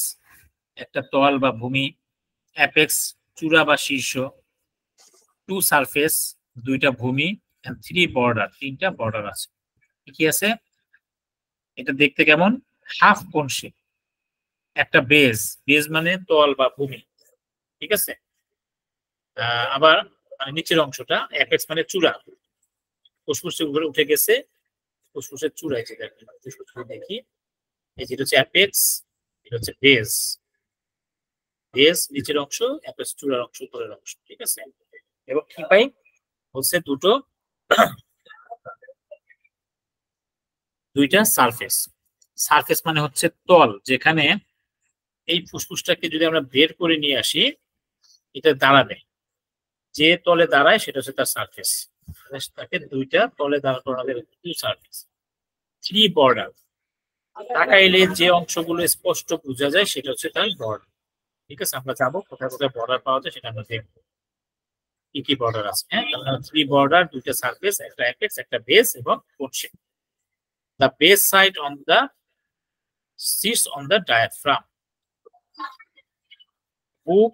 একটা তল বা ভূমি, অ্যাপেক্স, চূড়া বা শীর্ষ, টু সারফেস, দুইটা ভূমি, এন্ড থ্রি বর্ডার, তিনটা বর্ডার আছে। কি আছে? এটা দেখতে কেমন? হাফ কোন শেপ, একটা বেজ, বেজ মানে তল বা ভূমি, ঠিক আছে। আবার মানে নিচের অংশটা, অ্যাপেক্স মানে চূড়া, ফুসফুসের উপরে উঠে গেছে, ফুসফুসের চূড়ায় যেটা দেখি, এই যেটা হচ্ছে অ্যাপেক্স, এটা হচ্ছে বেজ, বেজ নিচের অংশ, অ্যাপেক্স চূড়ার অংশ, উপরের অংশ, ঠিক আছে। এবং কি পাই হচ্ছে দুইটা সারফেস। সারফেস মানে হচ্ছে তল, যেখানে এই ফুসফুসটাকে যদি আমরা বের করে নিয়ে আসি, এটা দাঁড়াবে, যে তলে দাঁড়ায় সেটা হচ্ছে তার সারফেস। তাকে দুইটা তলে দাঁড় করানো যাবে, টু সারফেস। থ্রি বর্ডার, তাকাইলে যে অংশগুলো স্পষ্ট বোঝা যায় সেটা হচ্ছে তার বর্ডার, ঠিক আছে। আমরা যাবো কোথায় কোথায় বর্ডার পাওয়া যায় সেটা আমরা দেখবো কি কি বর্ডার আছে। হ্যাঁ, থ্রি বর্ডার, দুইটা সারফেস, একটা অ্যাপেক্স, একটা বেস এবং কোন shape. The base side on the sits on the diaphragm. বুক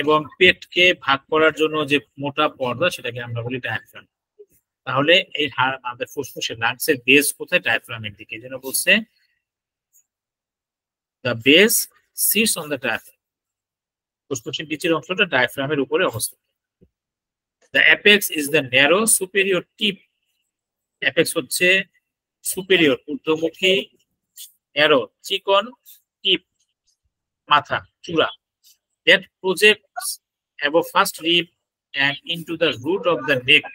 এবং পেটকে ভাগ করার জন্য যে মোটা পর্দা, সেটাকে আমরা বলি ডায়াফ্রাম। তাহলে এই আমাদের ফুসফুসের লাংসের বেস কোথায়? ডায়াফ্রামের দিকে, যেন বলছে the base sits on the diaphragm, ফুসফুসের নিচের অংশটা ডায়াফ্রামের উপরে অবস্থিত। The apex is the narrow superior tip. Apex হচ্ছে সুপেরিয়র, ঊর্ধ্বমুখী, ন্যারো চিকন, টিপ মাথা, চূড়া, that projects above first rib and into the root of the neck,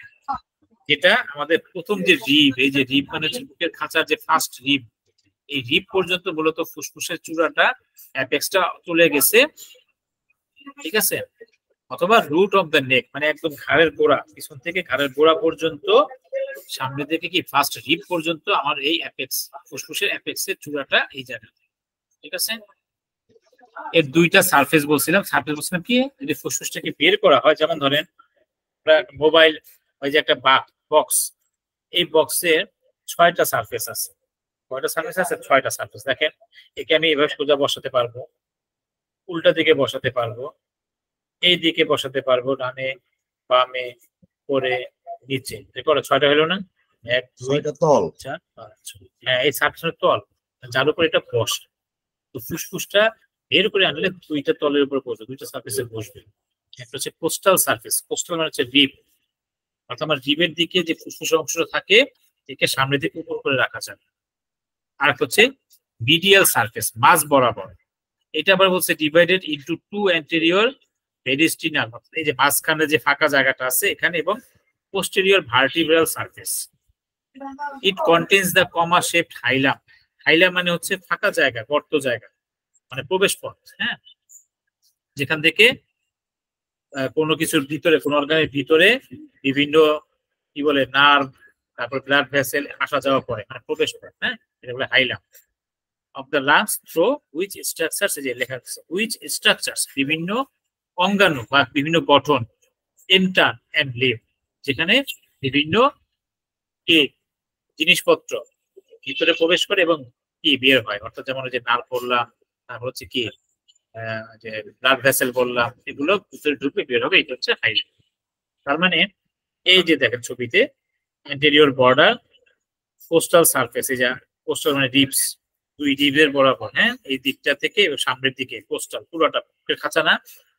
যেটা আমাদের প্রথম যে রিব, এই যে রিব মানে হচ্ছে বুকের খাঁচার যে ফার্স্ট রিব, এই রিব পর্যন্ত মূলত ফুসফুসের চূড়াটা, অ্যাপেক্সটা চলে গেছে, ঠিক আছে। অথবা রুট অফ দ্য নেক মানে একদম ঘাড়ের গোড়া, পিছন থেকে ঘাড়ের গোড়া পর্যন্ত, সামনে থেকে কি ফার্স্ট রিব পর্যন্ত আমার এই অ্যাপেক্স, ফুসফুসের অ্যাপেক্সের চূড়াটা এই জায়গাটা, ঠিক আছে। এর দুইটা সারফেস বলছিলাম, সারফেস বলছিলাম কি, যদি ফুসফুসটাকে বের করা হয়, যেমন ধরেন মোবাইল, ওই যে একটা বক্স, এই বক্সের 6টা সারফেস আছে। কয়টা সারফেস আছে? 6টা সারফেস। দেখেন, একে আমি এভাবে সোজা বসাতে পারবো, উল্টা দিকে বসাতে পারবো, এই দিকে বসাতে পারবো, ডানে বামে করে নিচে, করে 6টা হলো না? 1 2 3 4 5 6। হ্যাঁ, এই সারফেসের তল, যার উপর এটা বসে। তো ফুসফুসটা বের করে আনলে দুইটা তলের উপর বসবে, দুইটা সারফেসে বসবে। একটা হচ্ছে কোস্টাল সারফেস, কোস্টাল মানে হচ্ছে রিব, অর্থাৎ আমার রিবের দিকে যে ফুসফুসের অংশটা থাকে, একে সামনের দিকে উপর করে রাখা যায়। আর হচ্ছে মিডিয়াল সারফেস, মাঝ বরাবর, এটা আবার বলছে divided into two anterior mediastinal, এই যে মাঝখানে যে ফাঁকা জায়গাটা আছে এখানে, এবং posterior vertebral surface. It contains the comma shaped hilum, hilum মানে হচ্ছে ফাঁকা জায়গা, গর্ত জায়গা, মানে প্রবেশ পথ, হ্যাঁ, যেখান থেকে কোনো কিছুর ভিতরে, কোন অর্গানের ভিতরে বিভিন্ন কি বলে নার্ভ, তারপর ব্লাড ভেসেল আসা যাওয়া করে, মানে প্রবেশ পথ, হ্যাঁ, এটা বলে hilum. Of the lungs through which structures, যে লেখা আছে হুইচ স্ট্রাকচারস, বিভিন্ন অঙ্গাণু বা বিভিন্ন গঠন, এন্টার এন্ড লিভ, যেখানে বিভিন্ন কি জিনিসপত্র ভিতরে প্রবেশ করে এবং কি বের হয়, অর্থাৎ যেমন যে নার্ভ বললাম, তারপর হচ্ছে কি যে ব্লাড ভেসেল বললাম, এগুলো ভিতরে ঢুকে বের হবে, এটা হচ্ছে হাইলাম। তার মানে এই যে দেখেন ছবিতে, অ্যান্টেরিয়র বর্ডার, কোস্টাল সারফেস, এই যা কোস্টাল মানে রিবস, দুই ডিবের বরাবর, হ্যাঁ, এই দিকটা থেকে সামনের দিকে কোস্টাল পুরোটা খাঁচা না,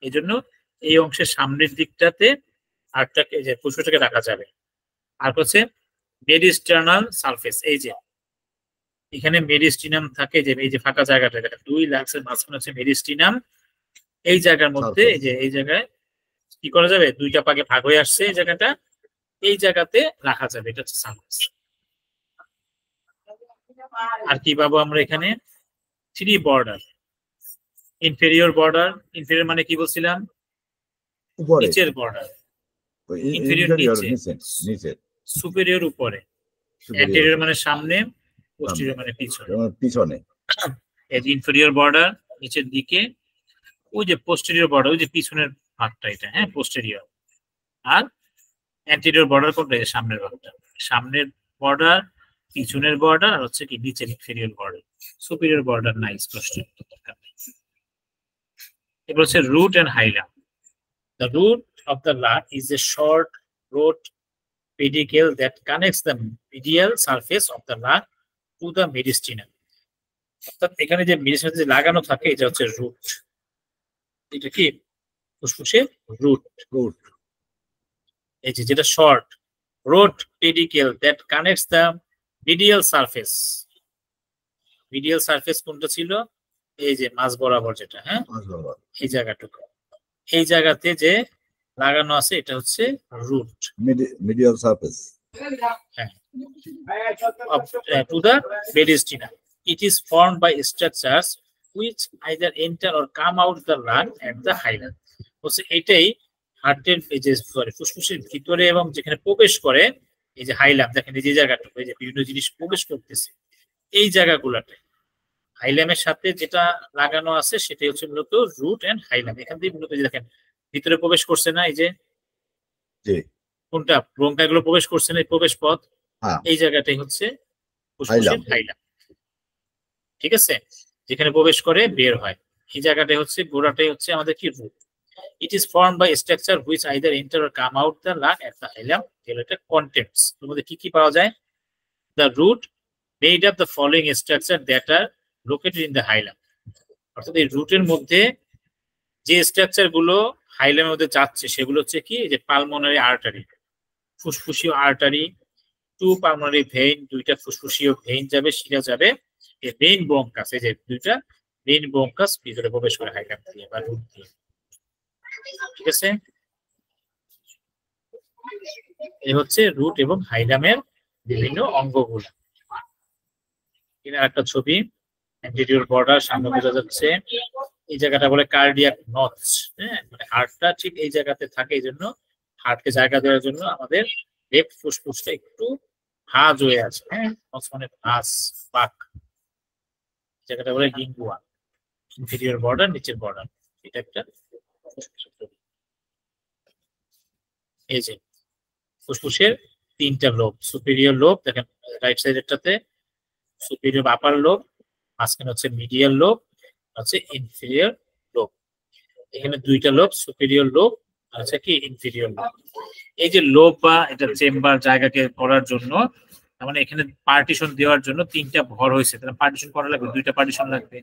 এই জন্য এই অংশের সামনের দিকটাতে আরটাকে যে ফুসফুসটাকে রাখা যাবে। আর হচ্ছে মেরিস্টার্নাল সারফেস, এই যে এখানে মেরিস্টিনাম থাকে, যে এই যে ফাঁকা জায়গাটা, দুই লাক্সের মাঝখানে হচ্ছে মেরিস্টিনাম, এই জায়গার মধ্যে এই যে এই জায়গায় কি করা যাবে, দুইটা পাকে ভাগ হয়ে আসছে এই জায়গাটা, এই জায়গাতে রাখা যাবে, এটা হচ্ছে সারফেস। আর কি পাবো আমরা এখানে, three border, inferior border, inferior মানে কি বলছিলাম, নিচের বর্ডার, ইনফেরিয়র নিচে, সুপেরিয়র উপরে, অ্যান্টেরিয়র মানে সামনে, পোস্টেরিয়র মানে পিছনে। এই যে ইনফেরিয়র বর্ডার নিচের দিকে, ওই যে পোস্টেরিয়র বর্ডার, ওই যে পিছনের ভাগটা এটা, হ্যাঁ পোস্টেরিয়র। আর অ্যান্টেরিয়র বর্ডার কোনটা, সামনের ভাগটা, সামনের বর্ডার, পিছনের বর্ডার, আর হচ্ছে কি নিচের ইনফেরিয়র বর্ডার, সুপেরিয়র বর্ডার নাই স্পষ্ট। এবার হচ্ছে root and hilum. The root of the lung is a short root pedicle that connects the medial surface of the lung to the mediastinum. অর্থাৎ এখানে যে মেডিসিনে লাগানো থাকে এটা হচ্ছে রুট, এটা কি ফুসফুসের রুট, এই যে যেটা short root pedicle that connects the medial surface. Medial surface কোনটা ছিল, এই যে মাঝ বরাবর যেটা, হ্যাঁ এই জায়গাটুকু, এই জায়গাতে যে লাগানো আছে এটা হচ্ছে রুট, মিডিয়াল সারফেস, হ্যাঁ, to the mediastinum. It is formed by structures which either enter or come out the lung at the hilum. বলছে এটাই হার্টের এই যে ফুসফুসের ভিতরে এবং যেখানে প্রবেশ করে, এই যে হাইলাম দেখেন, এই যে জায়গাটুকু, এই যে বিভিন্ন জিনিস প্রবেশ করতেছে এই জায়গাগুলোতে, হাইলামের সাথে যেটা লাগানো আছে সেটাই হচ্ছে মূলত রুট এন্ড হাইলাম। এখান থেকে মূলত দেখেন ভিতরে প্রবেশ করছে না, এই যে কোনটা ব্রঙ্কাইগুলো প্রবেশ করছে না, এই প্রবেশ পথ, এই জায়গাটাই হচ্ছে ফুসফুসের হাইলাম, ঠিক আছে, যেখানে প্রবেশ করে বের হয় এই জায়গাটাই হচ্ছে, গোড়াটাই হচ্ছে আমাদের কি root. It is formed by structure which either enter or come out the lung at the hilum. এটা contents এর মধ্যে কি কি পাওয়া যায়, the root made up the following structure that are located in the hilum. অর্থাৎ এই রুটের মধ্যে যে স্ট্রাকচার গুলো হাইলামের মধ্যে যাচ্ছে সেগুলো হচ্ছে কি, যে পালমোনারি আর্টারি, ফুসফুসীয় আর্টারি, টু পালমোনারি ভেইন, দুইটা ফুসফুসীয় ভেইন যাবে, শিরা যাবে, এই মেইন ব্রঙ্কাস, এই যে দুইটা মেইন ব্রঙ্কাস ভিতরে প্রবেশ করে হাইলাম দিয়ে বা রুট দিয়ে, ঠিক আছে। এই হচ্ছে রুট এবং হাইলামের বিভিন্ন অঙ্গগুলো। এখানে একটা ছবি, অ্যান্টেরিয়র বর্ডার সামনে বোঝা যাচ্ছে, এই জায়গাটা বলে কার্ডিয়াক নচ, হ্যাঁ মানে হার্টটা ঠিক এই জায়গাতে থাকে, এই জন্য হার্টকে জায়গা দেওয়ার জন্য আমাদের লেফট ফুসফুসটা একটু ভাঁজ হয়ে আছে, হ্যাঁ মানে ভাঁজ পাক, জায়গাটা বলে লিঙ্গুয়া, ইনফেরিয়র বর্ডার নিচের বর্ডার, এটা একটা এই যে ফুসফুসের তিনটা লোব, সুপিরিয়র লোব দেখেন রাইট সাইডেরটাতে, সুপিরিয়র আপার লোব, মাঝখানে হচ্ছে মিডিয়াল লোব, হচ্ছে ইনফেরিয়র লোব, এখানে দুইটা লোব, সুপিরিয়র লোব আর হচ্ছে কি ইনফেরিয়র লোব। এই যে লোব বা এটা চেম্বার জায়গাকে করার জন্য, মানে এখানে পার্টিশন দেওয়ার জন্য তিনটা ঘর হয়েছে, তাহলে পার্টিশন করা লাগবে, দুইটা পার্টিশন লাগবে,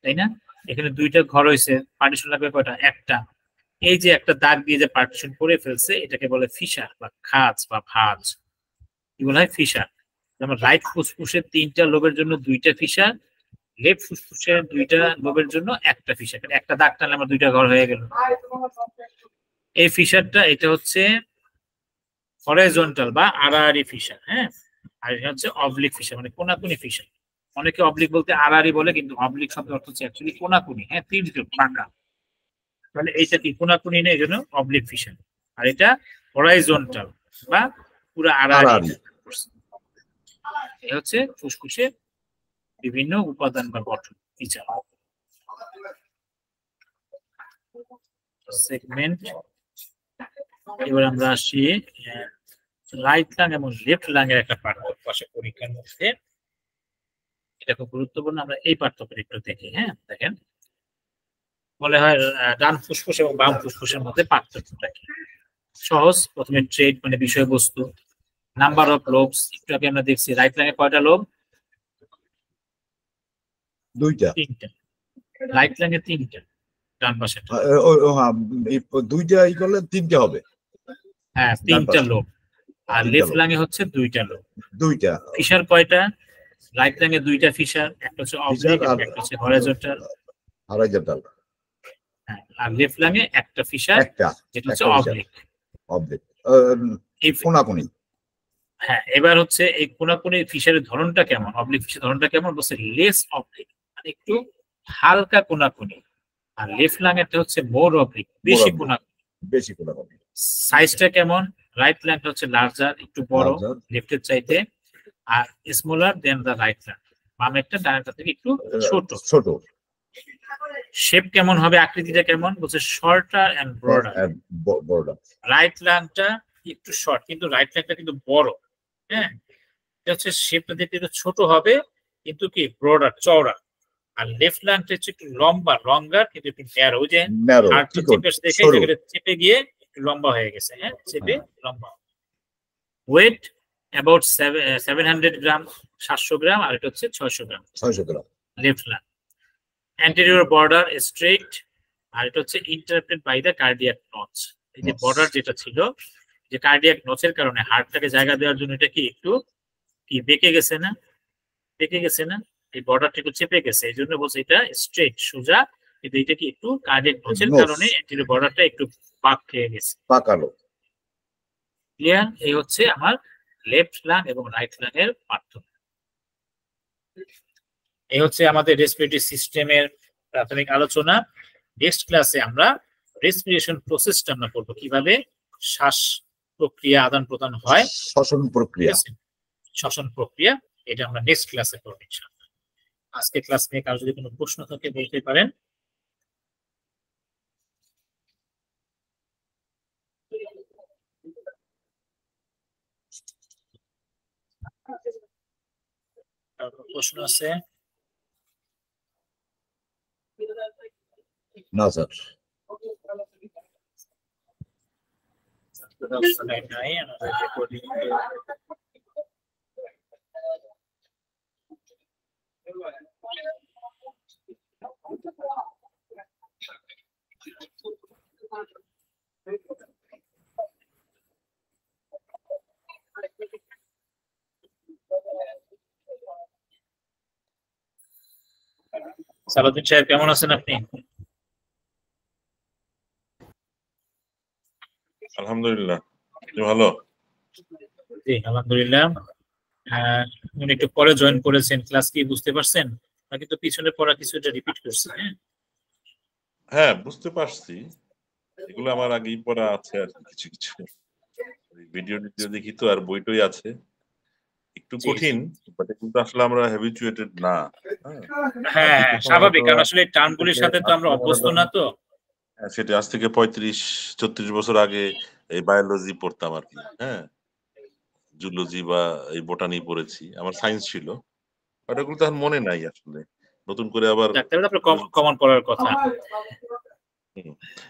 তাই না, এখানে দুইটা ঘর হয়েছে, পার্টিশন লাগবে কয়টা, একটা, এই যে একটা দাগ দিয়ে যে পার্টিশন করে ফেলছে এটাকে বলে ফিশার বা খাঁজ বা ভাঁজ, কি বলা হয় ফিশার। যেমন রাইট ফুসফুসের তিনটা লোবের জন্য দুইটা ফিশার, লেফট ফুসফুসের দুইটা লোবের জন্য একটা ফিশার, একটা দাগ টানলে আমার দুইটা ঘর হয়ে গেল। এই ফিশারটা এটা হচ্ছে হরাইজন্টাল বা আড়াআড়ি ফিশার, হ্যাঁ, আর এটা হচ্ছে অবলিক ফিশার মানে কোনাকুনি ফিশার। অনেকে অবলিক বলতে আড়াআড়ি বলে, কিন্তু অবলিক শব্দের অর্থ হচ্ছে অ্যাকচুয়ালি কোনাকুনি, হ্যাঁ তীর্যক ফাঁকা, তাহলে এইটা কি কোনাকুনি নেই, এই জন্য অবলিক ফিশার, আর এটা হরাইজন্টাল বা পুরো আড়াআড়ি। এই হচ্ছে ফুসফুসের বিভিন্ন উপাদান বা গঠন ফিচার। সেগমেন্ট, এবার আমরা আসি রাইট লাং এবং লেফট লাং এর একটা পার্থক্য আসে পরীক্ষার মধ্যে, এটা খুব গুরুত্বপূর্ণ, আমরা এই পার্থক্যটা একটু দেখি। হ্যাঁ দেখেন, বলে হয় ডান ফুসফুস এবং বাম ফুসফুসের মধ্যে পার্থক্যটা কি, সহজ। প্রথমে ট্রেড মানে বিষয়বস্তু, নাম্বার অফ লোবস, একটু আগে আমরা দেখছি রাইট লাঙে কয়টা লোব, দুইটা। তিনটা, রাইট ল্যাঙ্গে তিনটা, ডান পাশে দুইটা ই করলে তিনটে হবে। হ্যাঁ, তিনটা লোব। আর লেফট লাঙে হচ্ছে দুইটা লোব। দুইটা। ফিশার কয়টা? রাইট লাঙে দুইটা ফিশার, একটা হচ্ছে অবলিক আর একটা হচ্ছে হরাইজন্টাল। হরাইজন্টাল। হ্যাঁ, আর লেফট লাঙে একটা ফিশার, যেটা হচ্ছে অবলিক। অবলিক কোনাকুনি। হ্যাঁ, এবার হচ্ছে এই কোনাকুনি ফিশারের ধরনটা কেমন, অবলিক ফিশারের ধরনটা কেমন বলছে লেস অবলিক, মানে একটু হালকা কোনাকুনি। আর লেফট লাঙেরটা হচ্ছে মোর অবলিক, বেশি কোনাকুনি। বেশি কোনাকুনি। সাইজটা কেমন? রাইট লাংটা হচ্ছে লার্জার, একটু বড় লেফটের চাইতে, আর smaller than the right lung, বামেরটা ডানেরটা থেকে একটু ছোট। ছোট। শেপ কেমন হবে, আকৃতিটা কেমন বলছে শর্টার এন্ড ব্রডার। রাইট লাংটা একটু শর্ট, কিন্তু রাইট লাংটা কিন্তু বড়। হ্যাঁ, এটা হচ্ছে শেপটা দেখতে একটু ছোট হবে কিন্তু কি ব্রডার, চওড়া। আর লেফট লাংটা হচ্ছে একটু লম্বা, লঙ্গার কিন্তু একটু ন্যারো। ওই যে হাড়টা দেখে চেপে গিয়ে একটু লম্বা হয়ে গেছে। হ্যাঁ, চেপে লম্বা। ওয়েট অ্যাবাউট 700 গ্রাম, 700 গ্রাম, আর এটা হচ্ছে 600 gram. 600 gram left lung. Anterior border straight, আর এটা হচ্ছে interpret by the cardiac notch. এই যে বর্ডার যেটা ছিল, যে কার্ডিয়াক নচের কারণে হার্টটাকে জায়গা দেওয়ার জন্য এটা কি একটু কি বেঁকে গেছে না, বেঁকে গেছে না, এই বর্ডারটা একটু চেপে গেছে, এই জন্য বলছে এটা স্ট্রেট সোজা, কিন্তু এটা কি একটু কার্ডিয়াক নচের কারণে অ্যান্টেরিয়র বর্ডারটা একটু বাঁক খেয়ে গেছে, পাকালো। ক্লিয়ার? এই হচ্ছে আমার লেফট লাং এবং রাইট লাং এর পার্থক্য। এই হচ্ছে আমাদের রেসপিরেটরি সিস্টেমের প্রাথমিক আলোচনা। নেক্সট ক্লাসে আমরা রেসপিরেশন প্রসেসটা আমরা পড়বো, কিভাবে শ্বাস প্রক্রিয়া আদান প্রদান হয়, শ্বসন প্রক্রিয়া। শ্বসন প্রক্রিয়া, এটা আমরা নেক্সট ক্লাসে পড়বো ইনশাআল্লাহ। আজকে ক্লাস নিয়ে কারো যদি কোনো প্রশ্ন থাকে বলতে পারেন। প্রশ্ন আছে? না স্যার। নাই, আমাদের রেকর্ডিং সালাউদ্দিন সাহেব কেমন আছেন আপনি? আলহামদুলিল্লাহ, ভালো। জি আলহামদুলিল্লাহ। উনি একটু পরে জয়েন করেছেন, ক্লাস কি বুঝতে পারছেন নাকি তো পিছনে পড়া কিছুটা রিপিট করছে? হ্যাঁ, বুঝতে পারছি, এগুলো আমার আগেই পড়া আছে আর কিছু কিছু ভিডিও দেখি তো, আর বইটই আছে, একটু কঠিন, বাট কিন্তু আসলে আমরা হ্যাবিচুয়েটেড না। হ্যাঁ, স্বাভাবিক, কারণ আসলে টার্মগুলির সাথে তো আমরা অভ্যস্ত না। তো সেটা আজ থেকে 35-36 বছর আগে এই বায়োলজি পড়তাম আর কি। হ্যাঁ, জুলজি বা এই বোটানি পড়েছি, আমার সায়েন্স ছিল, ওটাগুলো তো এখন মনে নাই আসলে। নতুন করে আবার কমন পড়ার কথা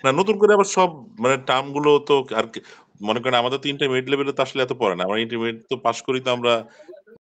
না, নতুন করে আবার সব মানে টার্ম গুলো তো আর মনে করেন আমাদের তো ইন্টারমিডিয়েট লেভেলে তো আসলে এত পড়ে না। আমরা ইন্টারমিডিয়েট তো পাস করি তো আমরা